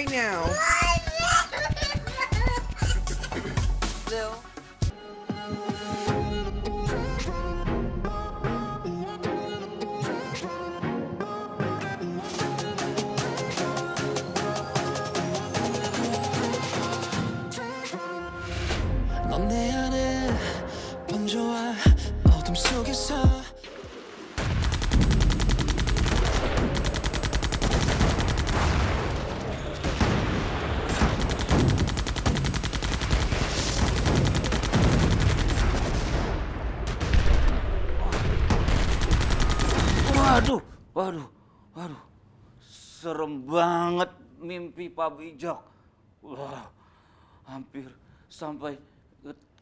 right now. Lil. 넌 내 안에 번져와 어둠 속에서 Waduh, serem banget mimpi Pak Bijak. Wah, hampir sampai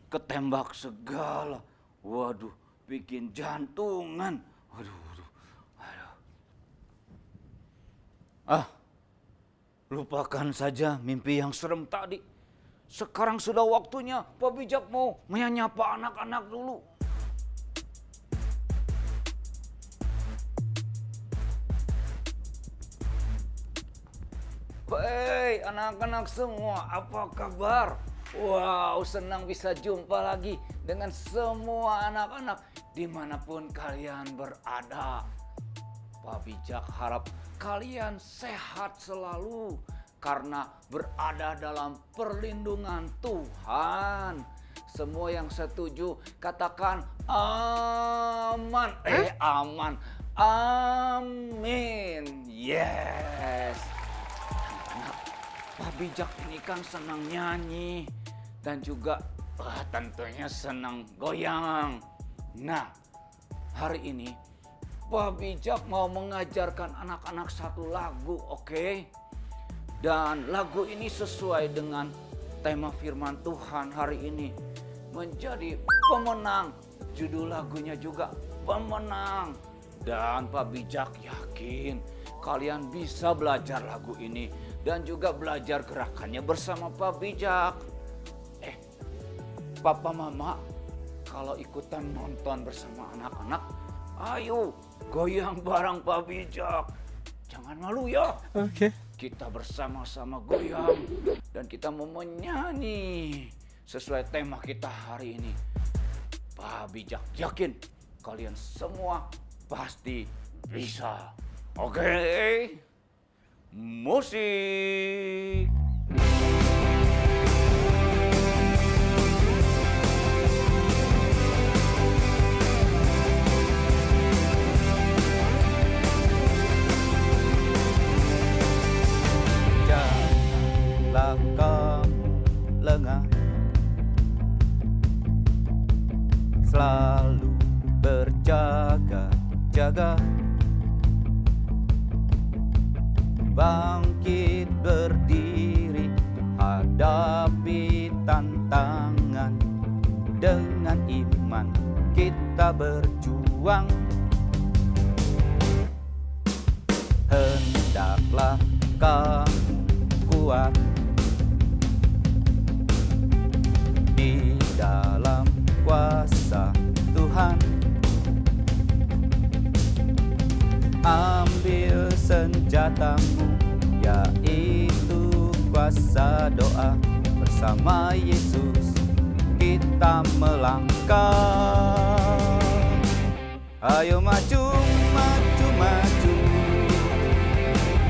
ketembak segala. Waduh, bikin jantungan. Waduh. Lupakan saja mimpi yang serem tadi. Sekarang sudah waktunya Pak Bijak mau menyapa anak-anak dulu. Hei anak-anak semua, apa kabar? Wow, senang bisa jumpa lagi dengan semua anak-anak dimanapun kalian berada. Pak Bijak harap kalian sehat selalu karena berada dalam perlindungan Tuhan. Semua yang setuju katakan aman. Aman. Amin. Yes. Pak Bijak ini kan senang nyanyi dan juga tentunya senang goyang. Nah, hari ini Pak Bijak mau mengajarkan anak-anak satu lagu, oke? Dan lagu ini sesuai dengan tema firman Tuhan hari ini. Menjadi pemenang, judul lagunya juga pemenang. Dan Pak Bijak yakin kalian bisa belajar lagu ini dan juga belajar gerakannya bersama Pak Bijak. Papa Mama kalau ikutan nonton bersama anak-anak, ayo goyang bareng Pak Bijak. Jangan malu ya. Oke. Kita bersama-sama goyang dan kita mau menyanyi sesuai tema kita hari ini. Pak Bijak yakin kalian semua pasti bisa. Oke? Musik. Janganlah kamu lengah, selalu berjaga-jaga. Bangkit berdiri, hadapi tantangan. Dengan iman kita berjuang. Hendaklah kamu kuat di dalam kuasa Tuhan. Ambil senjatamu, yaitu kuasa doa. Bersama Yesus kita melangkah. Ayo maju, maju, maju,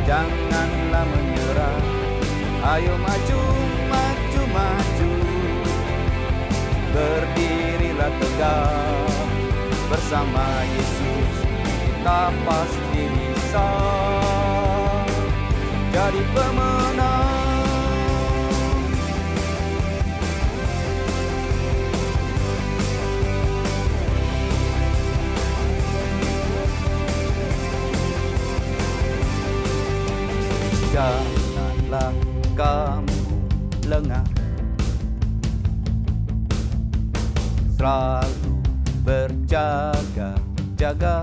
janganlah menyerah. Ayo maju, maju, maju, berdirilah tegak. Bersama Yesus kita pasti bisa jadi pemenang. Janganlah kamu lengah, selalu berjaga-jaga.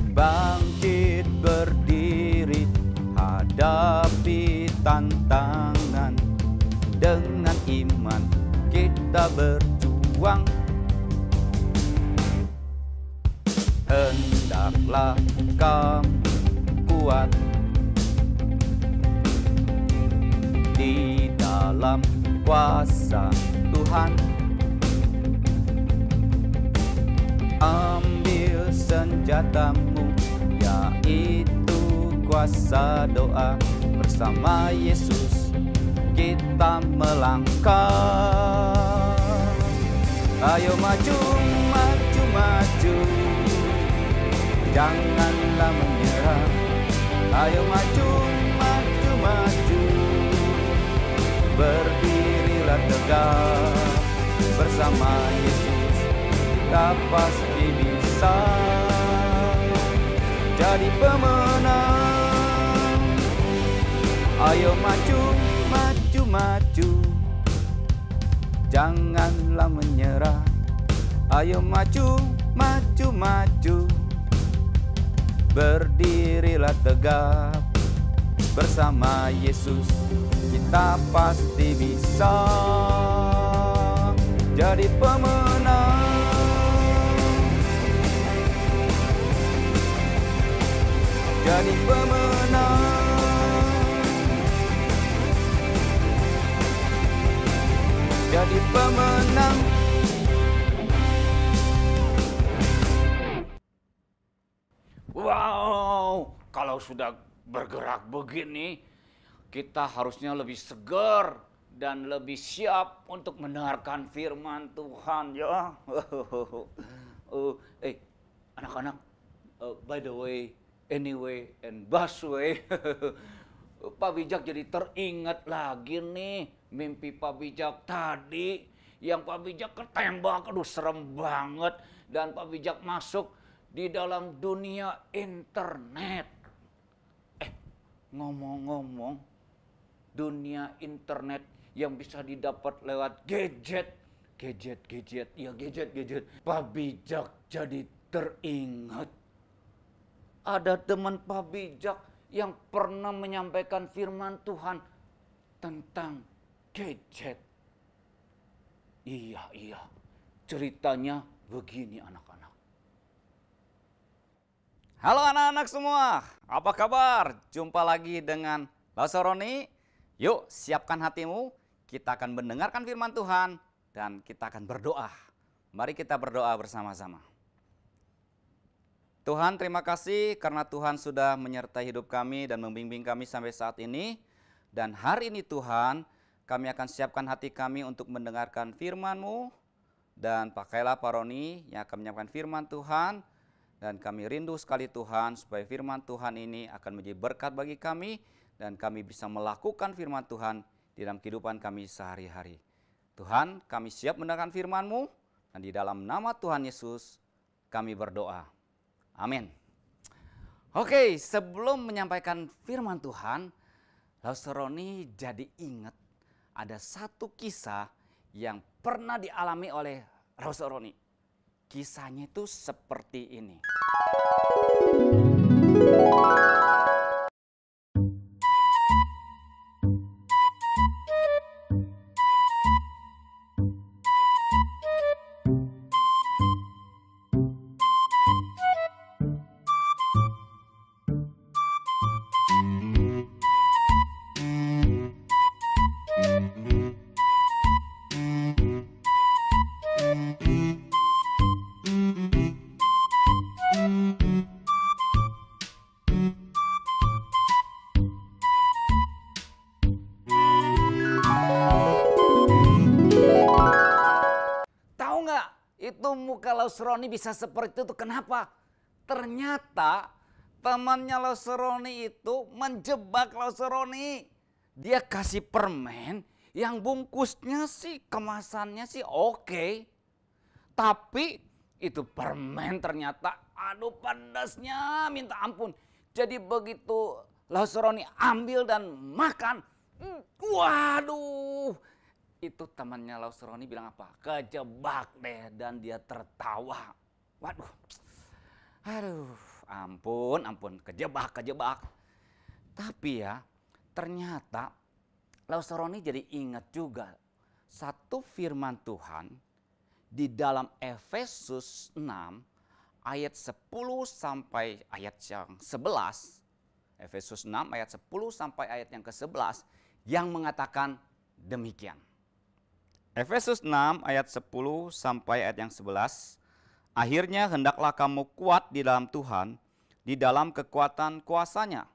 Bangkit berdiri, hadapi tantangan. Dengan iman kita berjuang. Hendaklah kamu kuat dalam kuasa Tuhan. Ambil senjatamu, yaitu kuasa doa. Bersama Yesus kita melangkah. Ayo maju, maju, maju, janganlah menyerah. Ayo maju, maju, maju, berdirilah tegak. Bersama Yesus kita pasti bisa jadi pemenang. Ayo maju, maju, maju, janganlah menyerah. Ayo maju, maju, maju, berdirilah tegak. Bersama Yesus kita pasti bisa jadi pemenang. Jadi pemenang. Jadi pemenang. Wow, kalau sudah bergerak begini, kita harusnya lebih segar dan lebih siap untuk mendengarkan firman Tuhan ya. Anak-anak, by the way, anyway, and busway, Pak Bijak jadi teringat lagi nih mimpi Pak Bijak tadi. Yang Pak Bijak ketembak, aduh serem banget. Dan Pak Bijak masuk di dalam dunia internet. Ngomong-ngomong, dunia internet yang bisa didapat lewat gadget. Gadget. Pak Bijak jadi teringat. Ada teman Pak Bijak yang pernah menyampaikan firman Tuhan tentang gadget. Iya. Ceritanya begini anak-anak. Halo anak-anak semua, apa kabar? Jumpa lagi dengan Lausaroni. Yuk siapkan hatimu, kita akan mendengarkan firman Tuhan dan kita akan berdoa. Mari kita berdoa bersama-sama. Tuhan, terima kasih karena Tuhan sudah menyertai hidup kami dan membimbing kami sampai saat ini. Dan hari ini Tuhan, kami akan siapkan hati kami untuk mendengarkan firman-Mu. Dan pakailah Pak Roni yang akan menyampaikan firman Tuhan. Dan kami rindu sekali Tuhan supaya firman Tuhan ini akan menjadi berkat bagi kami. Dan kami bisa melakukan firman Tuhan di dalam kehidupan kami sehari-hari. Tuhan, kami siap mendengarkan firman-Mu. Dan di dalam nama Tuhan Yesus kami berdoa. Amin. Oke, sebelum menyampaikan firman Tuhan, Lausaroni jadi ingat ada satu kisah yang pernah dialami oleh Lausaroni. Kisahnya itu seperti ini. Itu muka Lausaroni bisa seperti itu kenapa? Ternyata temannya Lausaroni itu menjebak Lausaroni. Dia kasih permen yang bungkusnya sih kemasannya sih oke. Tapi itu permen ternyata aduh pedasnya minta ampun. Jadi begitu Lausaroni ambil dan makan. Waduh. Itu temannya Lausaroni bilang apa? Kejebak deh, dan dia tertawa. Waduh. Aduh, ampun, kejebak. Tapi ya, ternyata Lausaroni jadi ingat juga satu firman Tuhan di dalam Efesus 6 ayat 10 sampai ayat yang 11. Efesus 6 ayat 10 sampai ayat yang ke-11 yang mengatakan demikian. Efesus 6 ayat 10 sampai ayat yang 11. Akhirnya hendaklah kamu kuat di dalam Tuhan, di dalam kekuatan kuasa-Nya.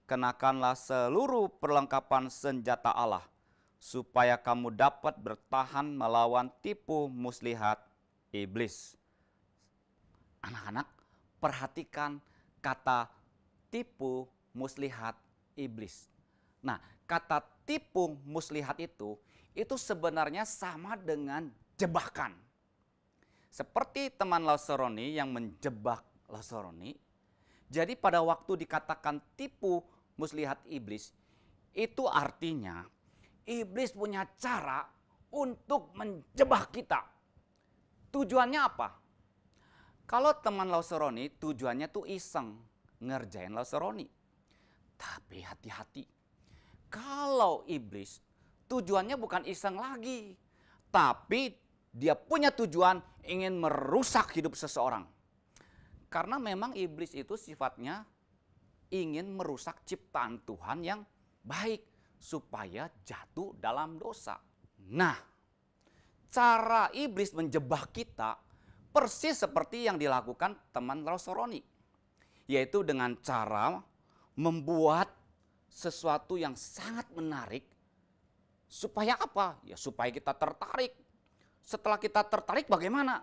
Kenakanlah seluruh perlengkapan senjata Allah, supaya kamu dapat bertahan melawan tipu muslihat iblis. Anak-anak, perhatikan kata tipu muslihat iblis. Nah, kata tipu muslihat itu sebenarnya sama dengan jebakan. Seperti teman Lauseroni yang menjebak Lauseroni. Jadi pada waktu dikatakan tipu muslihat iblis, itu artinya iblis punya cara untuk menjebak kita. Tujuannya apa? Kalau teman Lauseroni tujuannya tuh iseng ngerjain Lauseroni. Tapi hati-hati. Kalau iblis tujuannya bukan iseng lagi, tapi dia punya tujuan ingin merusak hidup seseorang. Karena memang iblis itu sifatnya ingin merusak ciptaan Tuhan yang baik supaya jatuh dalam dosa. Nah, cara iblis menjebak kita persis seperti yang dilakukan teman Lauseroni, yaitu dengan cara membuat sesuatu yang sangat menarik. Supaya apa? Ya supaya kita tertarik. Setelah kita tertarik bagaimana?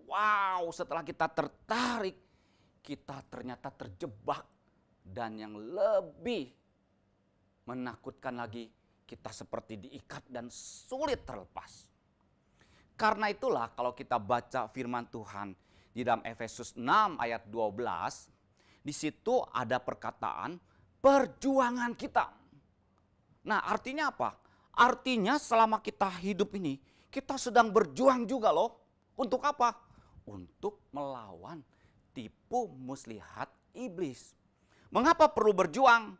Wow, setelah kita tertarik, kita ternyata terjebak. Dan yang lebih menakutkan lagi, kita seperti diikat dan sulit terlepas. Karena itulah kalau kita baca firman Tuhan di dalam Efesus 6 ayat 12, di situ ada perkataan perjuangan kita. Nah, artinya apa? Artinya selama kita hidup ini, kita sedang berjuang juga loh. Untuk apa? Untuk melawan tipu muslihat iblis. Mengapa perlu berjuang?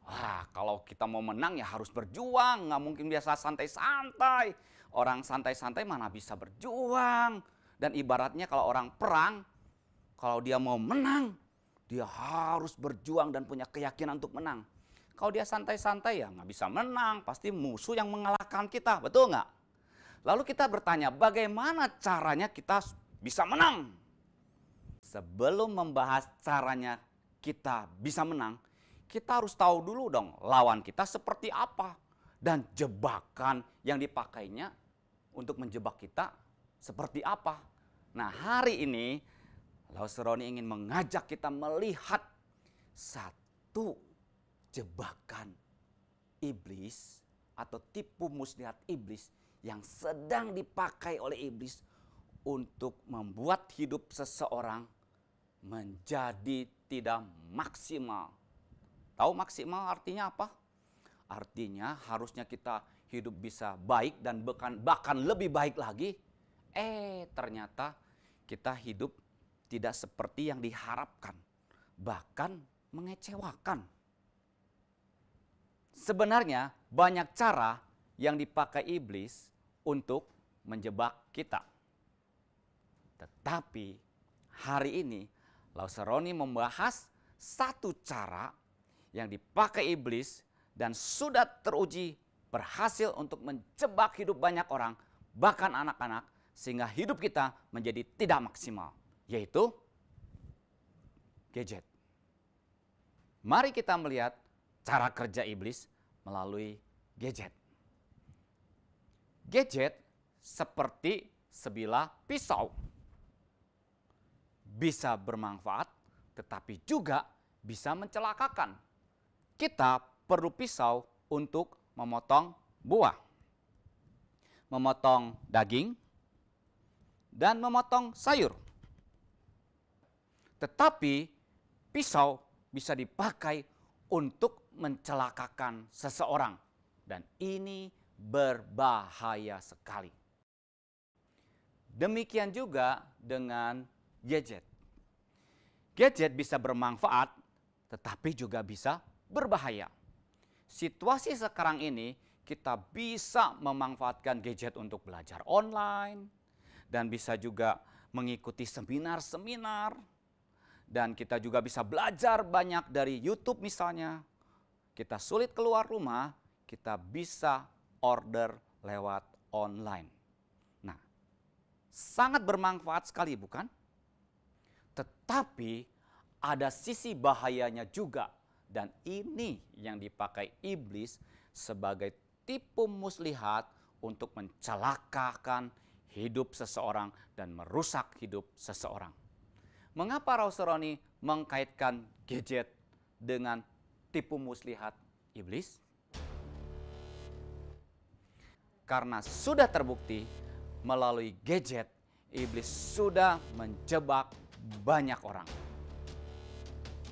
Wah, kalau kita mau menang ya harus berjuang. Nggak mungkin biasa santai-santai. Orang santai-santai mana bisa berjuang. Dan ibaratnya kalau orang perang, kalau dia mau menang, dia harus berjuang dan punya keyakinan untuk menang. Kalau dia santai-santai ya nggak bisa menang, pasti musuh yang mengalahkan kita, betul nggak? Lalu kita bertanya, bagaimana caranya kita bisa menang? Sebelum membahas caranya kita bisa menang, kita harus tahu dulu dong lawan kita seperti apa. Dan jebakan yang dipakainya untuk menjebak kita seperti apa. Nah, hari ini Lauseroni ingin mengajak kita melihat satu jebakan iblis atau tipu muslihat iblis yang sedang dipakai oleh iblis untuk membuat hidup seseorang menjadi tidak maksimal. Tahu maksimal artinya apa? Artinya harusnya kita hidup bisa baik dan bahkan lebih baik lagi. Ternyata kita hidup tidak seperti yang diharapkan, bahkan mengecewakan. Sebenarnya banyak cara yang dipakai iblis untuk menjebak kita. Tetapi hari ini Lauseroni membahas satu cara yang dipakai iblis dan sudah teruji berhasil untuk menjebak hidup banyak orang, bahkan anak-anak, sehingga hidup kita menjadi tidak maksimal, yaitu gadget. Mari kita melihat cara kerja iblis melalui gadget. Gadget seperti sebilah pisau. Bisa bermanfaat, tetapi juga bisa mencelakakan. Kita perlu pisau untuk memotong buah, memotong daging, dan memotong sayur. Tetapi pisau bisa dipakai untuk mencelakakan seseorang. Dan ini berbahaya sekali. Demikian juga dengan gadget. Gadget bisa bermanfaat, tetapi juga bisa berbahaya. Situasi sekarang ini kita bisa memanfaatkan gadget untuk belajar online, dan bisa juga mengikuti seminar-seminar, dan kita juga bisa belajar banyak dari YouTube misalnya. Kita sulit keluar rumah, kita bisa order lewat online. Nah, sangat bermanfaat sekali bukan? Tetapi ada sisi bahayanya juga, dan ini yang dipakai iblis sebagai tipu muslihat untuk mencelakakan hidup seseorang dan merusak hidup seseorang. Mengapa Rasul mengkaitkan gadget dengan tipu muslihat iblis? Karena sudah terbukti melalui gadget, iblis sudah menjebak banyak orang.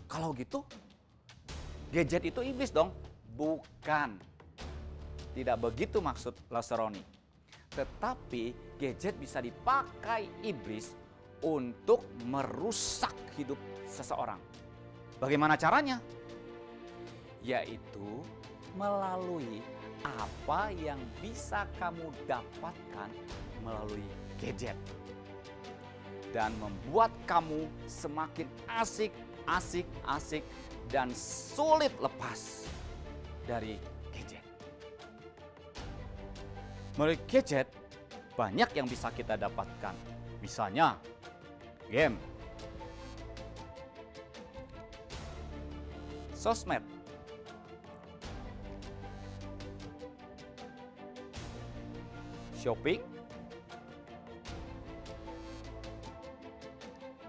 Kalau gitu, gadget itu iblis dong? Bukan. Tidak begitu maksud Laseroni. Tetapi gadget bisa dipakai iblis untuk merusak hidup seseorang. Bagaimana caranya? Yaitu melalui apa yang bisa kamu dapatkan melalui gadget. Dan membuat kamu semakin asik dan sulit lepas dari gadget. Melalui gadget banyak yang bisa kita dapatkan. Misalnya game, sosmed, shopping,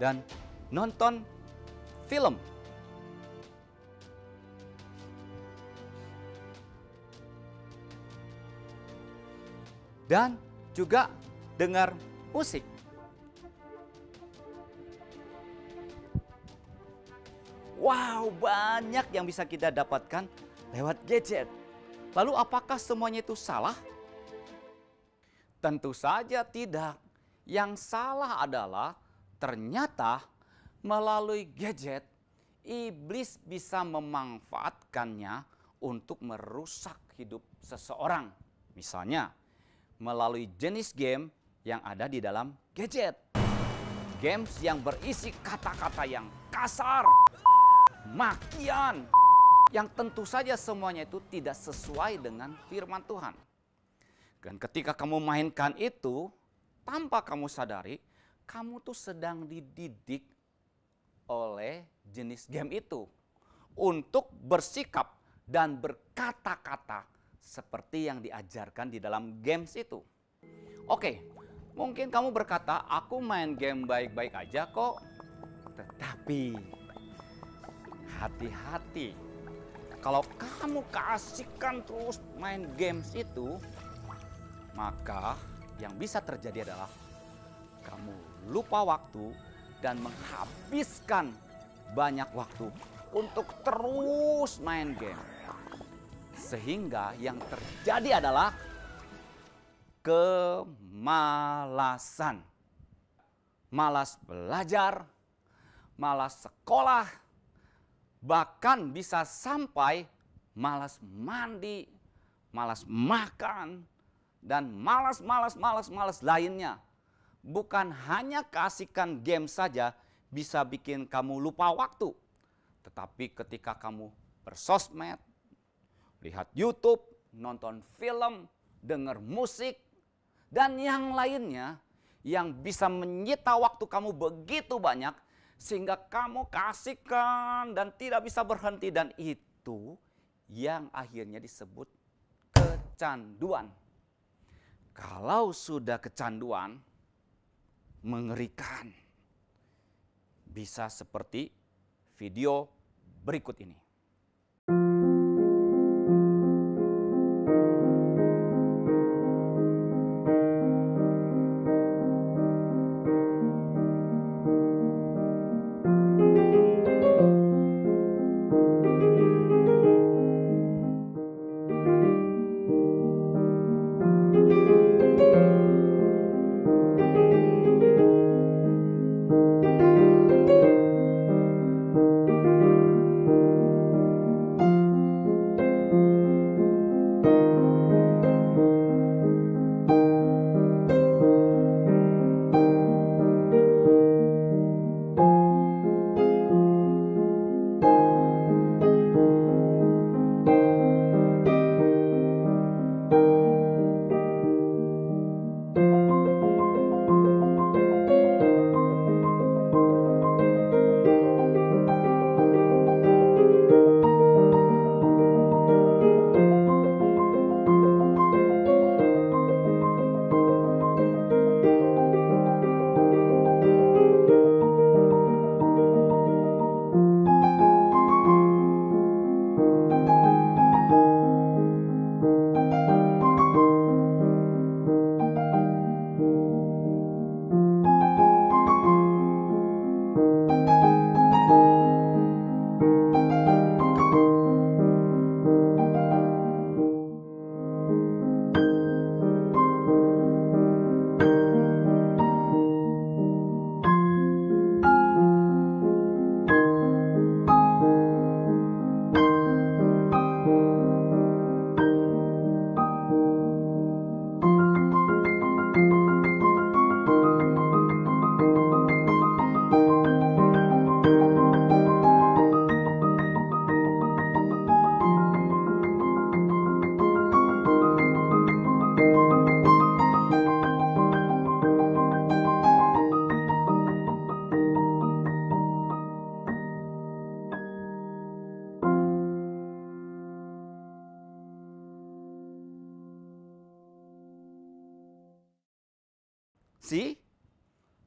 dan nonton film. Dan juga dengar musik. Wow, banyak yang bisa kita dapatkan lewat gadget. Lalu apakah semuanya itu salah? Tentu saja tidak. Yang salah adalah ternyata melalui gadget, iblis bisa memanfaatkannya untuk merusak hidup seseorang. Misalnya, melalui jenis game yang ada di dalam gadget. Games yang berisi kata-kata yang kasar, makian, yang tentu saja semuanya itu tidak sesuai dengan firman Tuhan. Dan ketika kamu mainkan itu, tanpa kamu sadari, kamu tuh sedang dididik oleh jenis game itu untuk bersikap dan berkata-kata seperti yang diajarkan di dalam games itu. Oke, mungkin kamu berkata, aku main game baik-baik aja kok. Tetapi hati-hati, kalau kamu keasikan terus main games itu, maka yang bisa terjadi adalah kamu lupa waktu dan menghabiskan banyak waktu untuk terus main game. Sehingga yang terjadi adalah kemalasan. Malas belajar, malas sekolah, bahkan bisa sampai malas mandi, malas makan, dan malas lainnya. Bukan hanya keasikan game saja bisa bikin kamu lupa waktu. Tetapi ketika kamu bersosmed, lihat YouTube, nonton film, dengar musik, dan yang lainnya yang bisa menyita waktu kamu begitu banyak sehingga kamu keasikan dan tidak bisa berhenti, dan itu yang akhirnya disebut kecanduan. Kalau sudah kecanduan, mengerikan. Bisa seperti video berikut ini.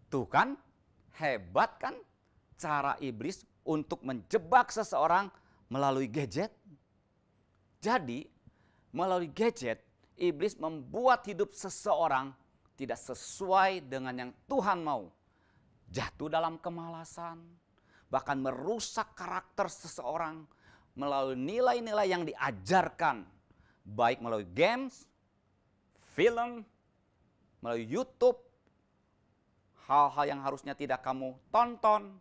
Tuh kan, hebat kan cara iblis untuk menjebak seseorang melalui gadget. Jadi, melalui gadget, iblis membuat hidup seseorang tidak sesuai dengan yang Tuhan mau. Jatuh dalam kemalasan, bahkan merusak karakter seseorang melalui nilai-nilai yang diajarkan, baik melalui games, film, melalui YouTube, hal-hal yang harusnya tidak kamu tonton,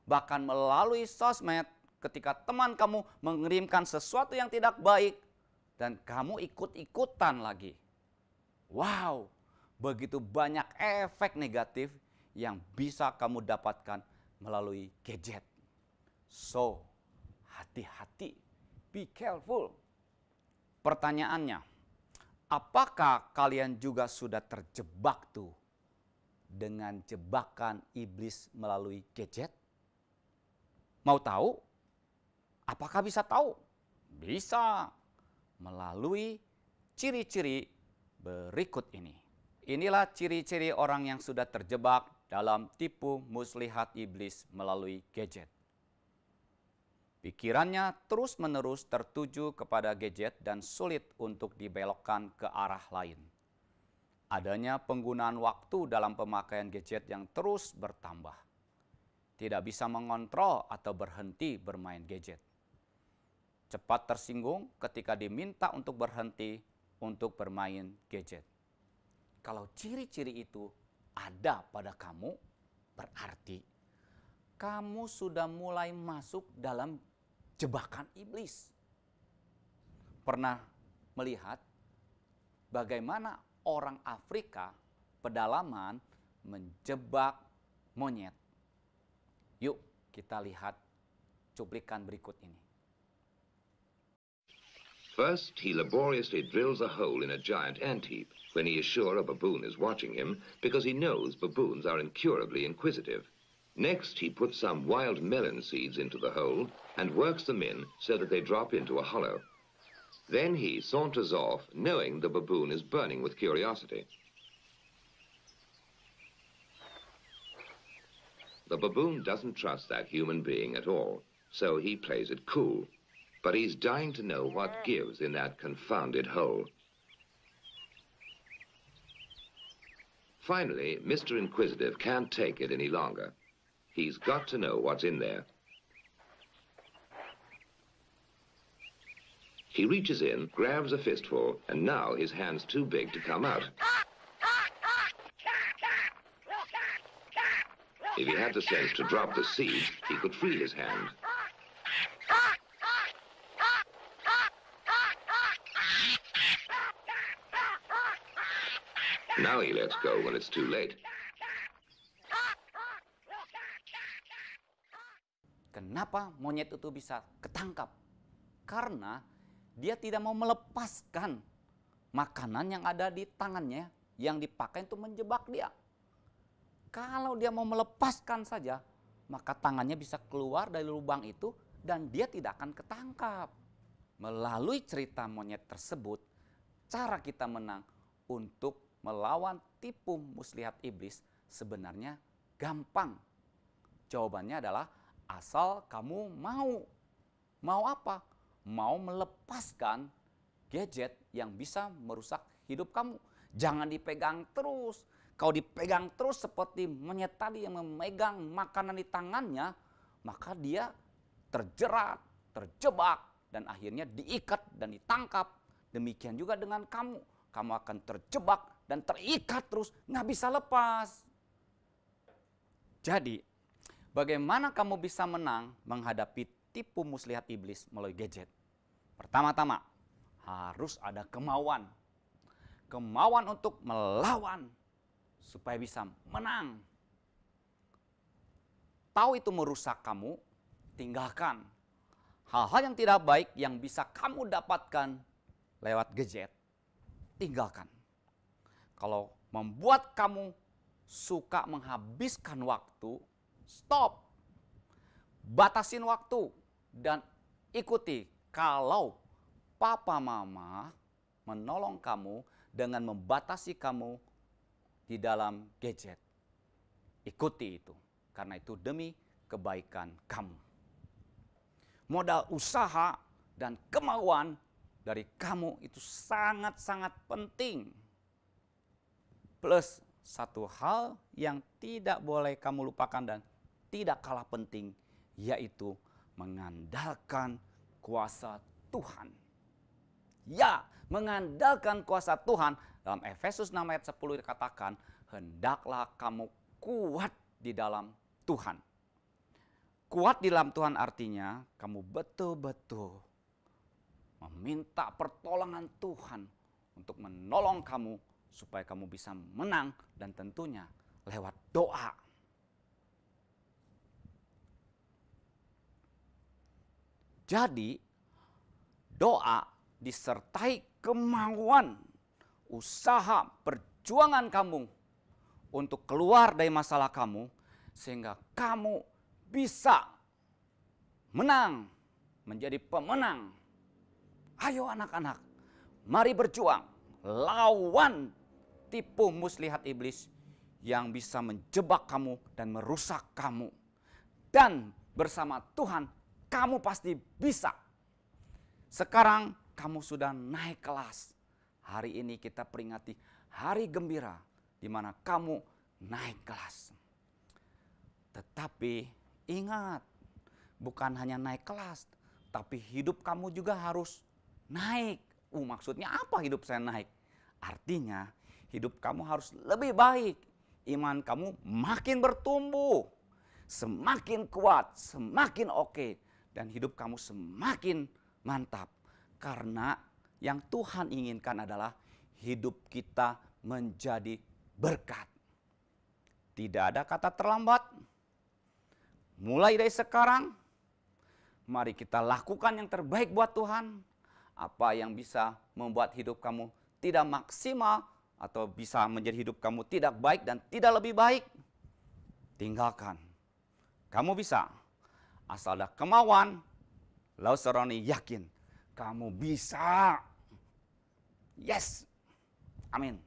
bahkan melalui sosmed ketika teman kamu mengirimkan sesuatu yang tidak baik dan kamu ikut-ikutan lagi. Wow, begitu banyak efek negatif yang bisa kamu dapatkan melalui gadget. So, hati-hati, be careful. Pertanyaannya, apakah kalian juga sudah terjebak tuh dengan jebakan iblis melalui gadget? Mau tahu? Apakah bisa tahu? Bisa. Melalui ciri-ciri berikut ini. Inilah ciri-ciri orang yang sudah terjebak dalam tipu muslihat iblis melalui gadget. Pikirannya terus-menerus tertuju kepada gadget dan sulit untuk dibelokkan ke arah lain. Adanya penggunaan waktu dalam pemakaian gadget yang terus bertambah. Tidak bisa mengontrol atau berhenti bermain gadget. Cepat tersinggung ketika diminta untuk berhenti untuk bermain gadget. Kalau ciri-ciri itu ada pada kamu, berarti kamu sudah mulai masuk dalam jebakan iblis. Pernah melihat bagaimana orang Afrika pedalaman menjebak monyet? Yuk kita lihat cuplikan berikut ini. First, he laboriously drills a hole in a giant ant heap when he is sure a baboon is watching him, because he knows baboons are incurably inquisitive. Next, he puts some wild melon seeds into the hole and works them in so that they drop into a hollow. Then he saunters off, knowing the baboon is burning with curiosity. The baboon doesn't trust that human being at all, so he plays it cool. But he's dying to know what gives in that confounded hole. Finally, Mr. Inquisitive can't take it any longer. He's got to know what's in there. He reaches in, grabs a fistful, and now his hand's too big to come out. If he had the sense to drop the seeds, he could free his hand. Now he lets go when it's too late. Kenapa monyet itu bisa ketangkap? Karena dia tidak mau melepaskan makanan yang ada di tangannya yang dipakai untuk menjebak dia. Kalau dia mau melepaskan saja, maka tangannya bisa keluar dari lubang itu dan dia tidak akan ketangkap. Melalui cerita monyet tersebut, cara kita menang untuk melawan tipu muslihat iblis sebenarnya gampang. Jawabannya adalah asal kamu mau. Mau apa? Mau melepaskan gadget yang bisa merusak hidup kamu. Jangan dipegang terus. Kalau dipegang terus seperti monyet tadi yang memegang makanan di tangannya, maka dia terjerat, terjebak, dan akhirnya diikat dan ditangkap. Demikian juga dengan kamu. Kamu akan terjebak dan terikat terus, nggak bisa lepas. Jadi, bagaimana kamu bisa menang menghadapi tipu muslihat iblis melalui gadget? Pertama-tama, harus ada kemauan. Kemauan untuk melawan supaya bisa menang. Tahu itu merusak kamu, tinggalkan. Hal-hal yang tidak baik yang bisa kamu dapatkan lewat gadget, tinggalkan. Kalau membuat kamu suka menghabiskan waktu, stop. Batasin waktu dan ikuti. Kalau papa mama menolong kamu dengan membatasi kamu di dalam gadget. Ikuti itu, karena itu demi kebaikan kamu. Modal usaha dan kemauan dari kamu itu sangat-sangat penting. Plus satu hal yang tidak boleh kamu lupakan dan tidak kalah penting, yaitu mengandalkan kuasa Tuhan. Ya, mengandalkan kuasa Tuhan. Dalam Efesus 6 ayat 10 dikatakan, hendaklah kamu kuat di dalam Tuhan. Kuat di dalam Tuhan artinya kamu betul-betul meminta pertolongan Tuhan untuk menolong kamu supaya kamu bisa menang, dan tentunya lewat doa. Jadi doa disertai kemauan, usaha, perjuangan kamu untuk keluar dari masalah kamu, sehingga kamu bisa menang, menjadi pemenang. Ayo anak-anak, mari berjuang lawan tipu muslihat iblis yang bisa menjebak kamu dan merusak kamu. Dan bersama Tuhan, kamu pasti bisa. Sekarang kamu sudah naik kelas. Hari ini kita peringati hari gembira di mana kamu naik kelas. Tetapi ingat, bukan hanya naik kelas, tapi hidup kamu juga harus naik. Maksudnya apa hidup saya naik? Artinya hidup kamu harus lebih baik. Iman kamu makin bertumbuh, semakin kuat, semakin oke. Dan hidup kamu semakin mantap. Karena yang Tuhan inginkan adalah hidup kita menjadi berkat. Tidak ada kata terlambat. Mulai dari sekarang, mari kita lakukan yang terbaik buat Tuhan. Apa yang bisa membuat hidup kamu tidak maksimal atau bisa menjadi hidup kamu tidak baik dan tidak lebih baik, tinggalkan. Kamu bisa. Asal ada kemauan, lalu Seroni yakin kamu bisa. Yes. Amin.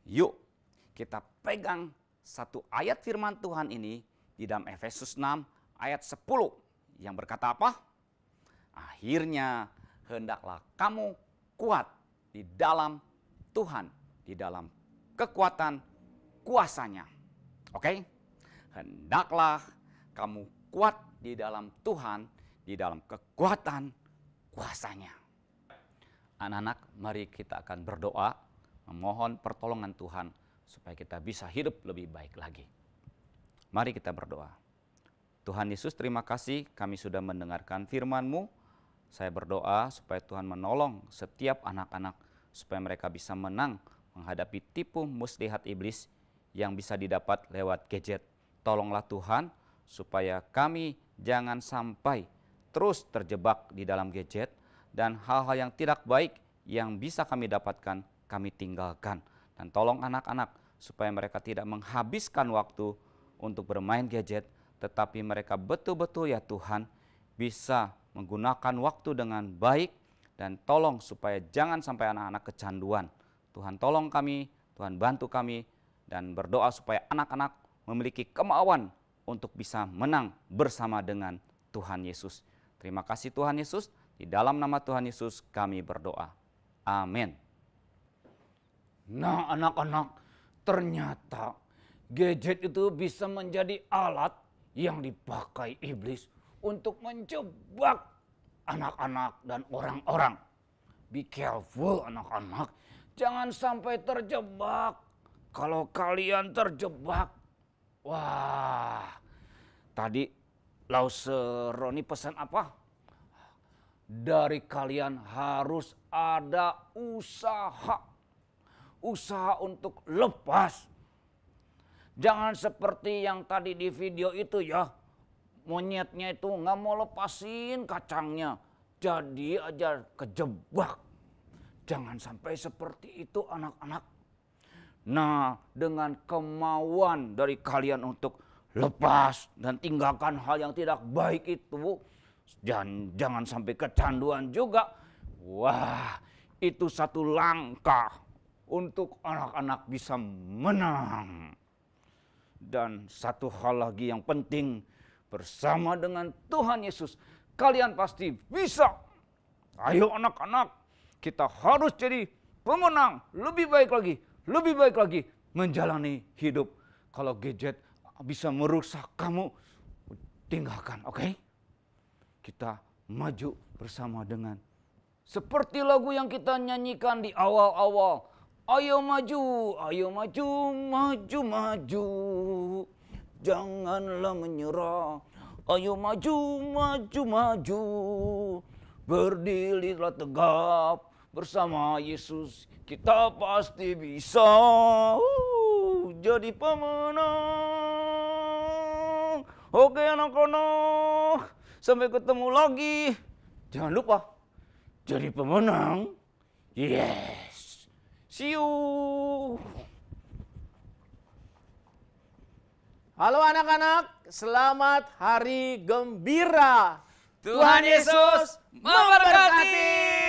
Yuk kita pegang satu ayat firman Tuhan ini di dalam Efesus 6 ayat 10 yang berkata apa? Akhirnya hendaklah kamu kuat di dalam Tuhan, di dalam kekuatan kuasanya. Oke? Hendaklah kamu kuat di dalam Tuhan, di dalam kekuatan kuasanya. Anak-anak, mari kita akan berdoa, memohon pertolongan Tuhan supaya kita bisa hidup lebih baik lagi. Mari kita berdoa. Tuhan Yesus, terima kasih kami sudah mendengarkan firman-Mu. Saya berdoa supaya Tuhan menolong setiap anak-anak supaya mereka bisa menang menghadapi tipu muslihat iblis yang bisa didapat lewat gadget. Tolonglah Tuhan supaya kami jangan sampai terus terjebak di dalam gadget dan hal-hal yang tidak baik yang bisa kami dapatkan kami tinggalkan. Dan tolong anak-anak supaya mereka tidak menghabiskan waktu untuk bermain gadget, tetapi mereka betul-betul ya Tuhan bisa menggunakan waktu dengan baik, dan tolong supaya jangan sampai anak-anak kecanduan. Tuhan tolong kami, Tuhan bantu kami, dan berdoa supaya anak-anak memiliki kemauan untuk bisa menang bersama dengan Tuhan Yesus. Terima kasih Tuhan Yesus, di dalam nama Tuhan Yesus kami berdoa. Amin. Nah anak-anak, ternyata gadget itu bisa menjadi alat yang dipakai iblis untuk menjebak anak-anak dan orang-orang. Be careful anak-anak, jangan sampai terjebak. Kalau kalian terjebak, wah, tadi Lauseroni pesan apa? Dari kalian harus ada usaha. Usaha untuk lepas. Jangan seperti yang tadi di video itu ya. Monyetnya itu nggak mau lepasin kacangnya. Jadi aja kejebak. Jangan sampai seperti itu anak-anak. Nah, dengan kemauan dari kalian untuk lepas dan tinggalkan hal yang tidak baik itu, jangan sampai kecanduan juga. Wah, itu satu langkah untuk anak-anak bisa menang. Dan satu hal lagi yang penting, bersama dengan Tuhan Yesus, kalian pasti bisa. Ayo anak-anak, kita harus jadi pemenang, lebih baik lagi menjalani hidup. Kalau gadget bisa merusak kamu, tinggalkan, oke? Kita maju bersama dengan seperti lagu yang kita nyanyikan di awal-awal. Ayo maju, maju. Janganlah menyerah. Ayo maju. Berdirilah tegap bersama Yesus. Kita pasti bisa jadi pemenang. Oke anak-anak, sampai ketemu lagi. Jangan lupa jadi pemenang. Yes. See you. Halo anak-anak, selamat hari gembira. Tuhan Yesus memberkati.